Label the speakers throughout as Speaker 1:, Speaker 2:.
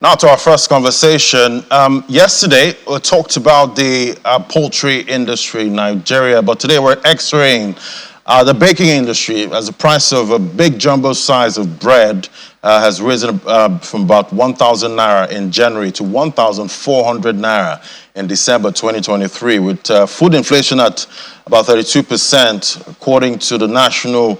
Speaker 1: Now to our first conversation. Yesterday, we talked about the poultry industry in Nigeria, but today we're x-raying the baking industry as the price of a big jumbo size of bread has risen from about 1,000 naira in January to 1,400 naira in December 2023, with food inflation at about 32%, according to the National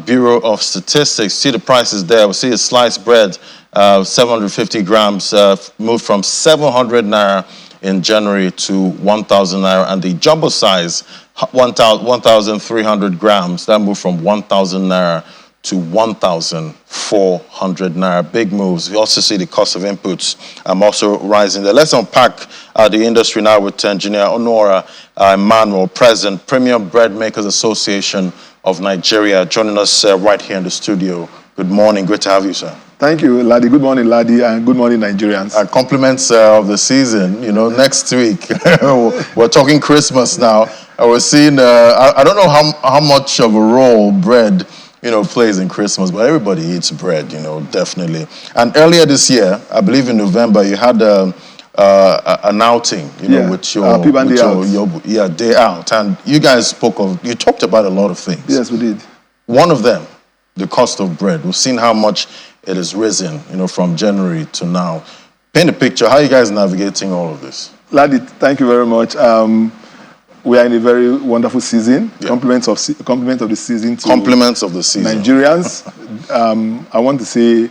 Speaker 1: Bureau of Statistics. See the prices there. We see a sliced bread, 750 grams, moved from 700 naira in January to 1,000 naira, and the jumbo size, 1,300 grams, that moved from 1,000 naira to 1,400 naira. Big moves. We also see the cost of inputs also rising there. Let's unpack the industry now with Engineer Honora Emmanuel, President, Premium Bread Makers Association of Nigeria, joining us right here in the studio. Good morning. Great to have you, sir.
Speaker 2: Thank you, Ladi. Good morning, Ladi, and good morning, Nigerians.
Speaker 1: Compliments of the season. You know, next week, we're talking Christmas now. We're seeing, I don't know how much of a role bread, plays in Christmas, but everybody eats bread, definitely. And earlier this year, I believe in November, you had an outing, with your PBAN day out. And you guys you talked about a lot of things.
Speaker 2: Yes, we did.
Speaker 1: One of them, the cost of bread. We've seen how much it has risen, from January to now. Paint a picture. How are you guys navigating all of this?
Speaker 2: Ladi, thank you very much. We are in a very wonderful season. Yeah. Compliments of the season to Nigerians. I want to say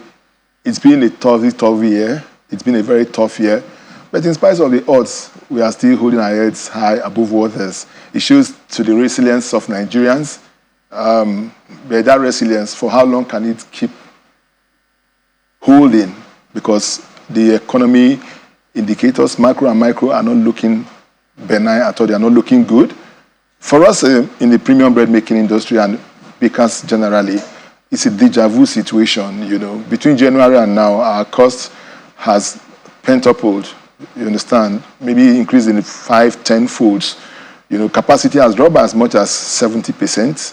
Speaker 2: it's been a tough year. It's been a very tough year. But in spite of the odds, we are still holding our heads high above waters. It shows to the resilience of Nigerians. But that resilience, for how long can it keep holding? Because the economy indicators, macro and micro, are not looking benign at all. They are not looking good. For us in the premium bread making industry and bakers generally, it's a deja vu situation. Between January and now, our cost has pentapled. You understand? Maybe increased in 5-10 folds. Capacity has dropped by as much as 70%.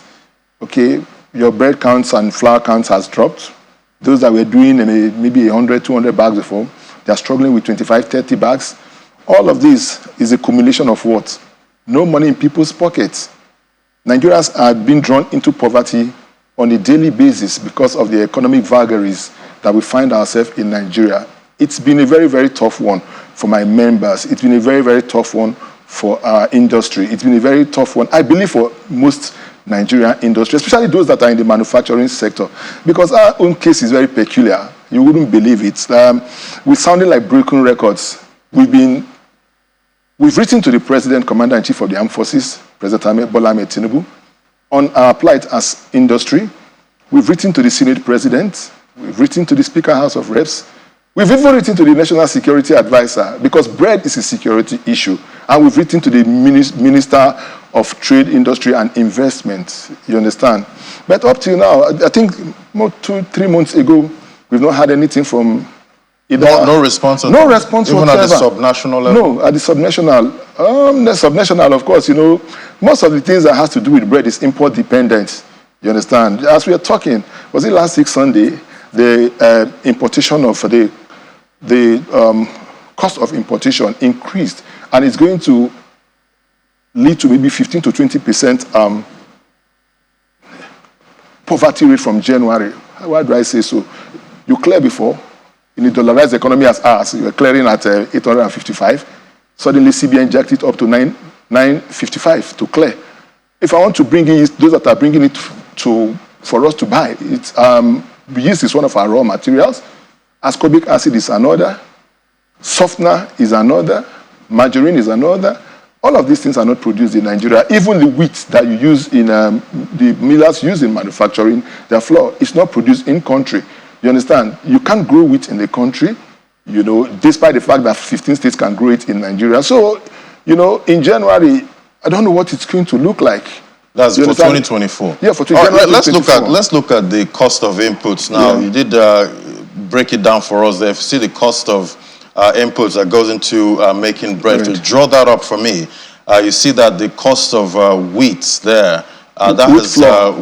Speaker 2: Okay, your bread counts and flour counts has dropped. Those that were doing maybe 100, 200 bags before, they are struggling with 25, 30 bags. All of this is a accumulation of what? No money in people's pockets. Nigerians are being drawn into poverty on a daily basis because of the economic vagaries that we find ourselves in Nigeria. It's been a very, very tough one for my members. It's been a very, very tough one for our industry. It's been a very tough one, I believe, for most Nigerian industry, especially those that are in the manufacturing sector, because our own case is very peculiar. You wouldn't believe it. We're sounding like broken records. We've written to the President, Commander-in-Chief of the Armed Forces, President Bola Ahmed Tinubu, on our plight as industry. We've written to the Senate President. We've written to the Speaker, House of Reps. We've even written to the National Security Advisor, because bread is a security issue. And we've written to the Minister of Trade, Industry and Investment. You understand? But up till now, I think 2-3 months ago, we've not had anything from either.
Speaker 1: No response.
Speaker 2: No response
Speaker 1: even
Speaker 2: whatsoever.
Speaker 1: At the subnational level?
Speaker 2: No, at the subnational. The subnational, of course, most of the things that has to do with bread is import dependent. You understand? As we are talking, was it last week Sunday, the importation of the cost of importation increased, and it's going to lead to maybe 15 to 20% poverty rate from January. Why do I say so? You clear before, in a dollarized economy as ours, you were clearing at 855. Suddenly, CBN jacked it up to 955 to clear. If I want to bring in those that are bringing it for us to buy, yeast is one of our raw materials. Ascorbic acid is another. Softener is another. Margarine is another. All of these things are not produced in Nigeria. Even the wheat that you use in the millers use in manufacturing their flour is not produced in country. You understand? You can't grow wheat in the country, despite the fact that 15 states can grow it in Nigeria. So, in January, I don't know what it's going to look like.
Speaker 1: That's for 2024.
Speaker 2: Yeah, for 2024.
Speaker 1: Right, let's look at the cost of inputs now. Yeah. You did break it down for us there. If you see the cost of inputs that goes into making bread, to draw that up for me, you see that the cost of wheat there,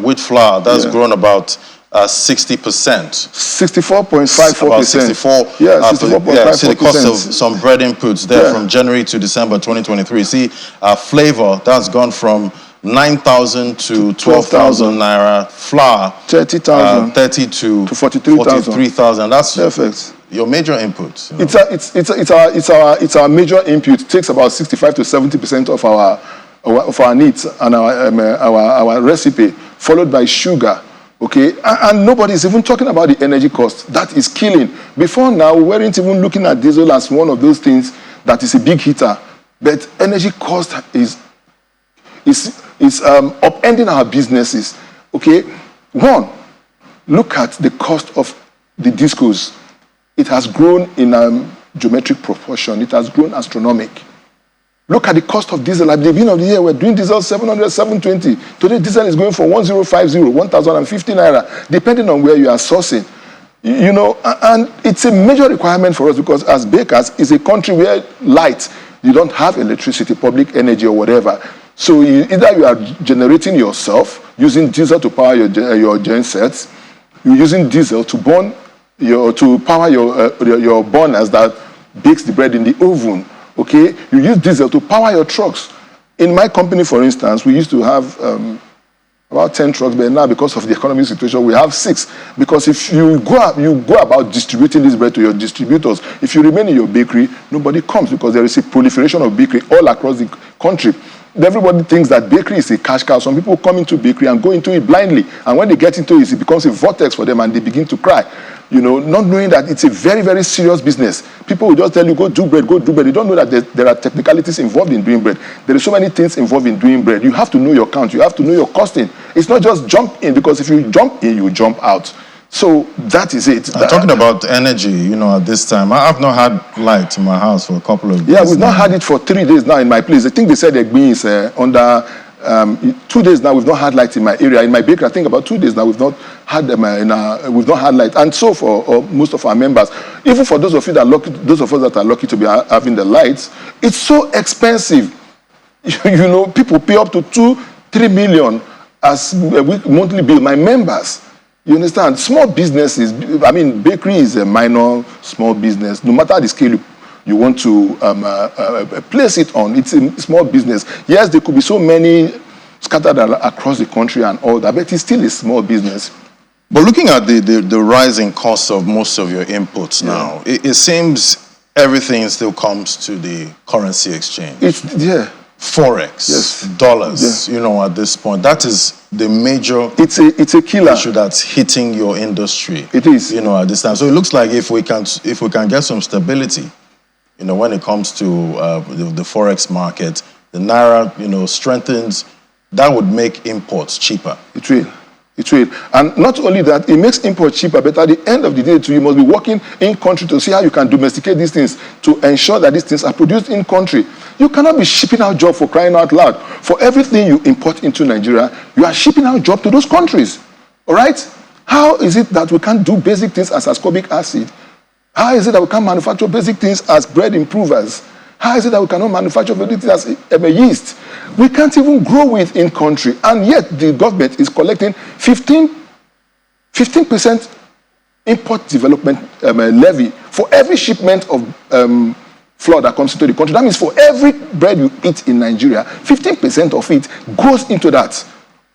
Speaker 1: wheat flour, that's grown about 60%.
Speaker 2: 64.54%.
Speaker 1: About 64.
Speaker 2: Yeah, 64.54%.
Speaker 1: See the cost of some bread inputs there from January to December 2023. See, flavor, that's gone from 9,000 to 12,000 naira. Flour,
Speaker 2: 30,000.
Speaker 1: 30 to
Speaker 2: 43,000.
Speaker 1: That's
Speaker 2: perfect.
Speaker 1: Your major inputs.
Speaker 2: You know. It's our major input. It takes about 65 to 70% of our needs and our recipe, followed by sugar. Okay, and nobody's even talking about the energy cost. That is killing. Before now, we weren't even looking at diesel as one of those things that is a big hitter. But energy cost is upending our businesses. Okay, one, look at the cost of the discos. It has grown in geometric proportion. It has grown astronomical. Look at the cost of diesel. At the beginning of the year, we're doing diesel 700, 720. Today, diesel is going for 1050, 1050 naira, depending on where you are sourcing. You know, and it's a major requirement for us because as bakers, it's a country where light, you don't have electricity, public energy or whatever. So either you are generating yourself, using diesel to power your gen sets, you're using diesel to power your burners that bakes the bread in the oven. Okay, you use diesel to power your trucks. In my company, for instance, we used to have about 10 trucks, but now because of the economic situation, we have 6. Because if you go about distributing this bread to your distributors, if you remain in your bakery, nobody comes because there is a proliferation of bakery all across the country. Everybody thinks that bakery is a cash cow. Some people come into bakery and go into it blindly, and when they get into it, it becomes a vortex for them, and they begin to cry. You know, not knowing that it's a very, very serious business. People will just tell you, go do bread, go do bread. You don't know that there are technicalities involved in doing bread. There are so many things involved in doing bread. You have to know your count. You have to know your costing. It's not just jump in, because if you jump in, you jump out. So that is it.
Speaker 1: Talking about energy, you know, at this time, I've not had light in my house for a couple of days.
Speaker 2: Yeah, we've not had it for 3 days now in my place. I think they said Egbin is under 2 days now. We've not had light in my area. In my bakery, I think about 2 days now we've not had we've not had light. And so for most of our members, even for those of you that those of us that are lucky to be having the lights, it's so expensive. You know, people pay up to 2-3 million as a monthly bill. My members. You understand? Small businesses, I mean, bakery is a minor small business. No matter the scale you want to place it on, it's a small business. Yes, there could be so many scattered across the country and all that, but it's still a small business.
Speaker 1: But looking at the rising costs of most of your inputs now, it seems everything still comes to the currency exchange. Forex, dollars, you know, at this point. That is the major
Speaker 2: it's a killer
Speaker 1: issue that's hitting your industry.
Speaker 2: It is.
Speaker 1: You know, at this time. So it looks like if we can get some stability, you know, when it comes to the Forex market, the Naira, you know, strengthens, that would make imports cheaper.
Speaker 2: It will. It will. And not only that, it makes imports cheaper, but at the end of the day, too, you must be working in country to see how you can domesticate these things, to ensure that these things are produced in country. You cannot be shipping out jobs, for crying out loud. For everything you import into Nigeria, you are shipping out jobs to those countries. All right? How is it that we can't do basic things as ascorbic acid? How is it that we can't manufacture basic things as bread improvers? How is it that we cannot manufacture basic things as yeast? We can't even grow it in country, and yet the government is collecting 15% import development levy for every shipment of flour that comes into the country. That means for every bread you eat in Nigeria, 15% of it goes into that.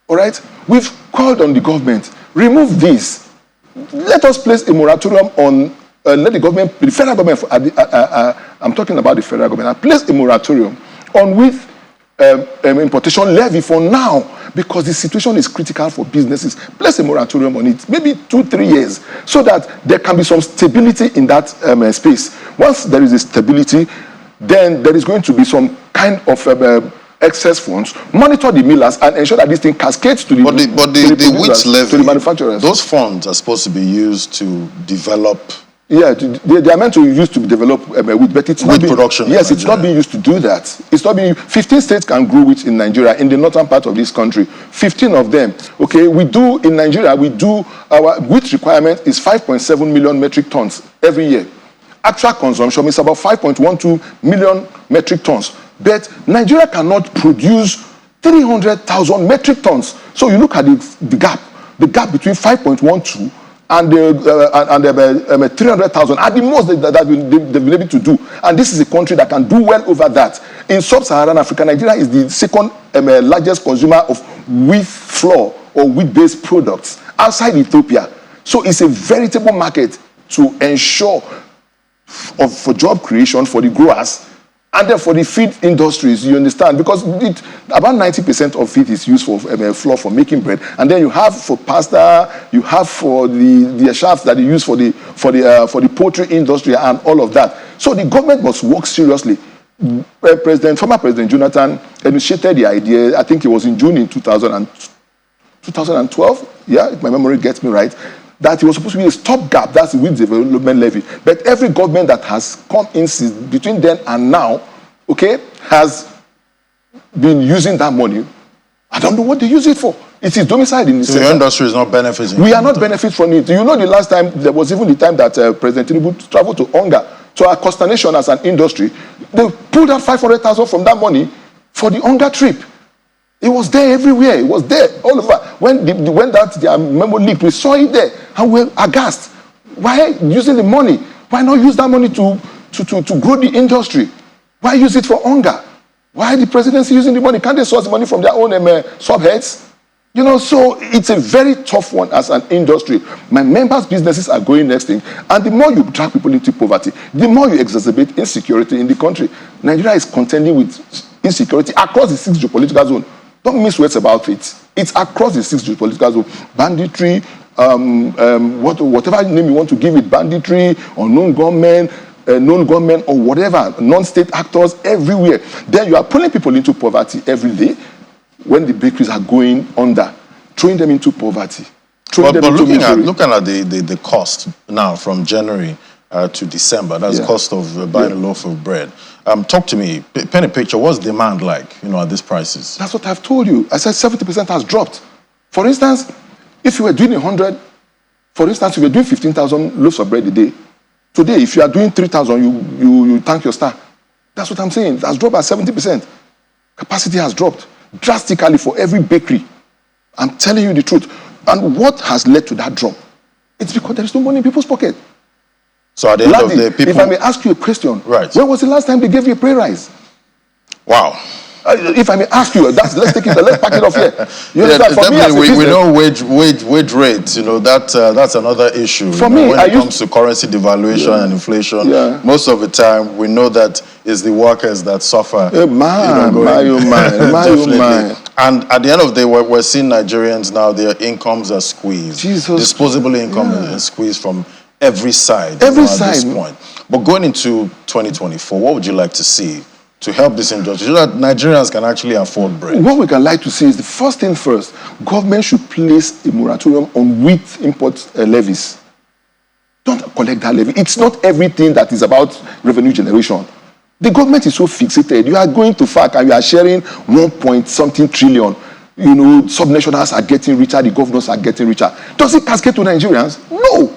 Speaker 2: All right? We've called on the government, remove this. Let us place a moratorium on, let the government, the federal government, I'm talking about the federal government, place a moratorium on with importation levy for now, because the situation is critical for businesses. Place a moratorium on it, maybe 2-3 years, so that there can be some stability in that space. Once there is a stability, then there is going to be some kind of excess funds. Monitor the millers and ensure that this thing cascades to the
Speaker 1: wheat levy,
Speaker 2: to the manufacturers.
Speaker 1: Those funds are supposed to be used to develop.
Speaker 2: Yeah, they are meant to be used to develop wheat, but it's not being,
Speaker 1: production.
Speaker 2: Yes, it's not being used to do that. It's not being. 15 states can grow wheat in Nigeria, in the northern part of this country. 15 of them. Okay, we do in Nigeria. Our wheat requirement is 5.7 million metric tons every year. Actual consumption is about 5.12 million metric tons. But Nigeria cannot produce 300,000 metric tons. So you look at the gap. the gap between 5.12 and 300,000 at the most that they've been able to do. And this is a country that can do well over that. In sub-Saharan Africa, Nigeria is the second largest consumer of wheat flour or wheat-based products outside Ethiopia. So it's a veritable market to ensure for job creation for the growers and then for the feed industries, you understand? Because about 90% of it is used for flour for making bread, and then you have for pasta, you have for the shafts that you use for the poultry industry and all of that. So the government must work seriously. Former President Jonathan initiated the idea. I think it was in June in 2012. Yeah, if my memory gets me right. That it was supposed to be a stopgap, that's the Wealth Development Levy. But every government that has come in since between then and now, okay, has been using that money. I don't know what they use it for. It is domiciled in the
Speaker 1: So the industry is not benefiting.
Speaker 2: We are not benefiting from it. You know, the last time, there was even the time that President Tinubu traveled to Onga, to our consternation as an industry. They pulled out 500,000 from that money for the Onga trip. It was there everywhere. It was there all over. When that their memo leaked, we saw it there and we were aghast. Why using the money? Why not use that money to grow the industry? Why use it for hunger? Why the presidency using the money? Can't they source the money from their own subheads? You know, so it's a very tough one as an industry. My members' businesses are going next thing. And the more you drag people into poverty, the more you exacerbate insecurity in the country. Nigeria is contending with insecurity across the 6 geopolitical zone. Don't miss words about it. It's across the 6 geopolitical zone. Banditry, whatever name you want to give it, banditry, unknown gunmen, known government or whatever, non-state actors everywhere. Then you are pulling people into poverty every day when the bakeries are going under, throwing them into poverty.
Speaker 1: But looking at the cost now from January to December, that's the cost of buying a loaf of bread. Talk to me, paint a picture, what's demand like, at these prices?
Speaker 2: That's what I've told you. I said 70% has dropped. For instance, if you were doing 100, for instance, if you were doing 15,000 loaves of bread a day, today, if you are doing 3,000, you thank your star. That's what I'm saying. It has dropped by 70%. Capacity has dropped drastically for every bakery. I'm telling you the truth. And what has led to that drop? It's because there is no money in people's pocket.
Speaker 1: So at the end of the day, people...
Speaker 2: If I may ask you a question,
Speaker 1: right.
Speaker 2: When was the last time they gave you a pay rise?
Speaker 1: Wow.
Speaker 2: If I may ask you, let's take it, let's pack it off here. You understand? For me, as a business,
Speaker 1: we know wage rates. That's another issue.
Speaker 2: For me,
Speaker 1: when it comes to currency devaluation and inflation, most of the time we know that it's the workers that suffer. And at the end of the day, we're seeing Nigerians now; their incomes are squeezed. Disposable income is squeezed from every side. At this point. But going into 2024, what would you like to see to help this industry so that Nigerians can actually afford bread?
Speaker 2: What we can like to see is the first thing first, government should place a moratorium on wheat import levies. Don't collect that levy. It's not everything that is about revenue generation. The government is so fixated. You are going to FAC and you are sharing 1.something trillion. Subnationals are getting richer, the governors are getting richer. Does it cascade to Nigerians? No.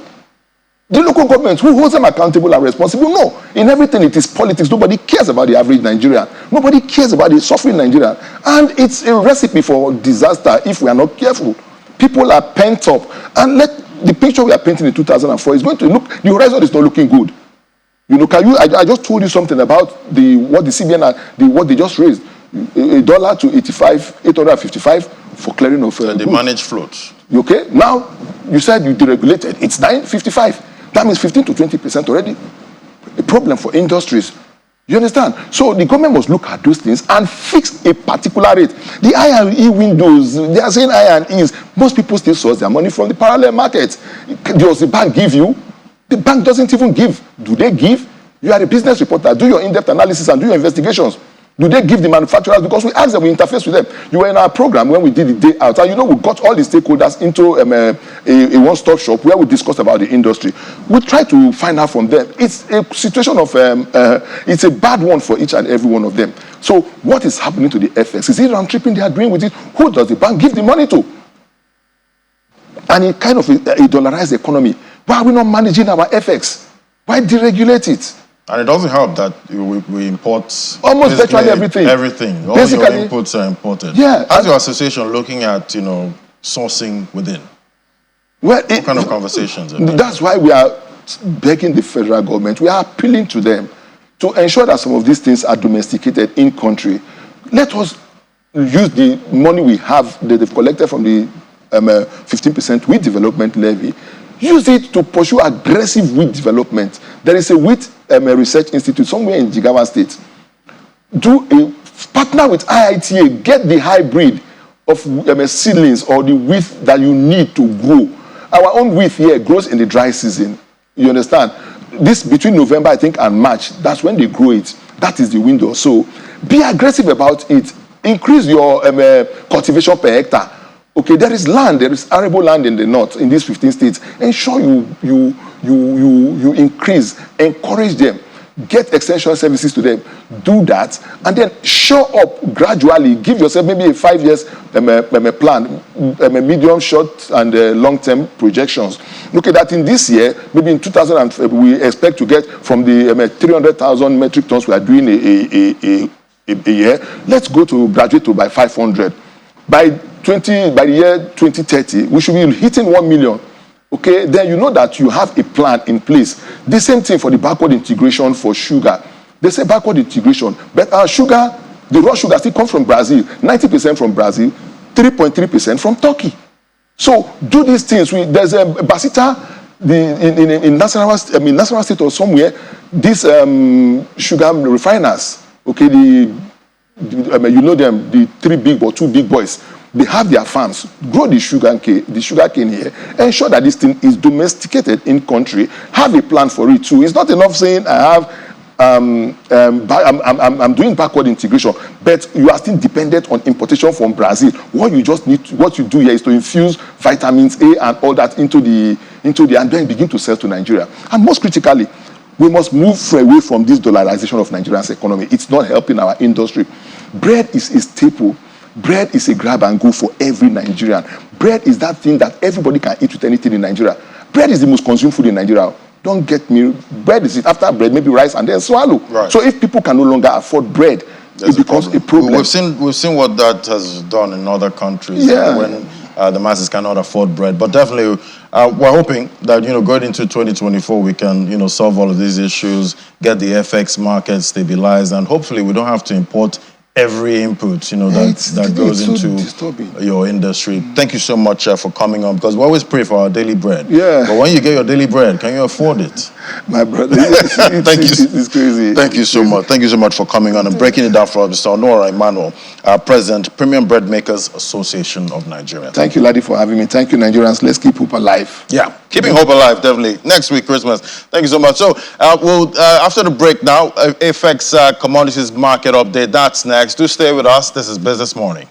Speaker 2: The local government, who holds them accountable and responsible? No. In everything, it is politics. Nobody cares about the average Nigerian. Nobody cares about the suffering Nigerian. And it's a recipe for disaster if we are not careful. People are pent up. And the picture we are painting in 2004 is going to look, the horizon is not looking good. I just told you something about what the CBN, what they just raised. $1 to 855 for clearing of
Speaker 1: the managed floats.
Speaker 2: Okay? Now, you said you deregulated. It's 9.55. That means 15 to 20% already. A problem for industries. You understand? So the government must look at those things and fix a particular rate. The I&E windows, they are saying I&Es. Most people still source their money from the parallel market. Does the bank give you? The bank doesn't even give. Do they give? You are a business reporter. Do your in-depth analysis and do your investigations. Do they give the manufacturers? Because we ask them, we interface with them. You were in our program when we did the day out. And we got all the stakeholders into a one-stop shop where we discussed about the industry. We try to find out from them. It's a situation of, it's a bad one for each and every one of them. So what is happening to the FX? Is it round tripping they are doing with it? Who does the bank give the money to? And it kind of a dollarized economy. Why are we not managing our FX? Why deregulate it?
Speaker 1: And it doesn't help that we import
Speaker 2: almost virtually everything.
Speaker 1: Everything. All your inputs are imported.
Speaker 2: Yeah.
Speaker 1: How's your association looking at, sourcing within?
Speaker 2: Well,
Speaker 1: what kind of conversations?
Speaker 2: That's why we are begging the federal government. We are appealing to them to ensure that some of these things are domesticated in country. Let us use the money we have that they've collected from the 15% wheat development levy, use it to pursue aggressive wheat development. There is a wheat research institute somewhere in Jigawa State. Partner with IITA, get the hybrid of seedlings or the wheat that you need to grow. Our own wheat here grows in the dry season. You understand? This between November, I think, and March, that's when they grow it. That is the window. So be aggressive about it. Increase your cultivation per hectare. Okay, there is land, there is arable land in the north, in these 15 states. Ensure you increase, encourage them, get extension services to them, do that, and then show up gradually. Give yourself maybe a 5 years plan, medium, short, and long-term projections. Look at that in this year, maybe in 2000, we expect to get from the 300,000 metric tons we are doing a year. Let's go to graduate to by 500. By the year 2030, we should be hitting 1 million. Okay, then you know that you have a plan in place. The same thing for the backward integration for sugar. They say backward integration, but our sugar, the raw sugar still comes from Brazil. 90% from Brazil, 3.3% from Turkey. So do these things. There's a Basita in Nasarawa State or somewhere. These sugar refiners, okay, you know them, the 3 big or 2 big boys. They have their farms, grow the sugar cane here, ensure that this thing is domesticated in country. Have a plan for it too. It's not enough saying I'm doing backward integration, but you are still dependent on importation from Brazil. What you do here is to infuse vitamins A and all that into the and then begin to sell to Nigeria. And most critically, we must move away from this dollarization of Nigeria's economy. It's not helping our industry. Bread is a staple. Bread is a grab and go for every Nigerian. Bread is that thing that everybody can eat with anything in Nigeria. Bread is the most consumed food in Nigeria. Don't get me. Bread is it. After bread, maybe rice and then swallow. Right. So if people can no longer afford bread, it becomes a problem.
Speaker 1: We've seen what that has done in other countries when the masses cannot afford bread. But definitely, we're hoping that going into 2024 we can solve all of these issues, get the FX market stabilized, and hopefully we don't have to import every input, that goes into your industry. Thank you so much for coming on, because we always pray for our daily bread.
Speaker 2: Yeah.
Speaker 1: But when you get your daily bread, can you afford it?
Speaker 2: My brother, it's crazy.
Speaker 1: Thank you so much. Thank you so much for coming on and breaking it down for us, Mr. Honora Emmanuel, President, Premium Bread Makers Association of Nigeria.
Speaker 2: Thank you, Ladi, for having me. Thank you, Nigerians. Let's keep hope alive.
Speaker 1: Yeah, keeping hope alive, definitely. Next week, Christmas. Thank you so much. So, we'll after the break now, FX commodities market update. That's next. Do stay with us. This is Business Morning.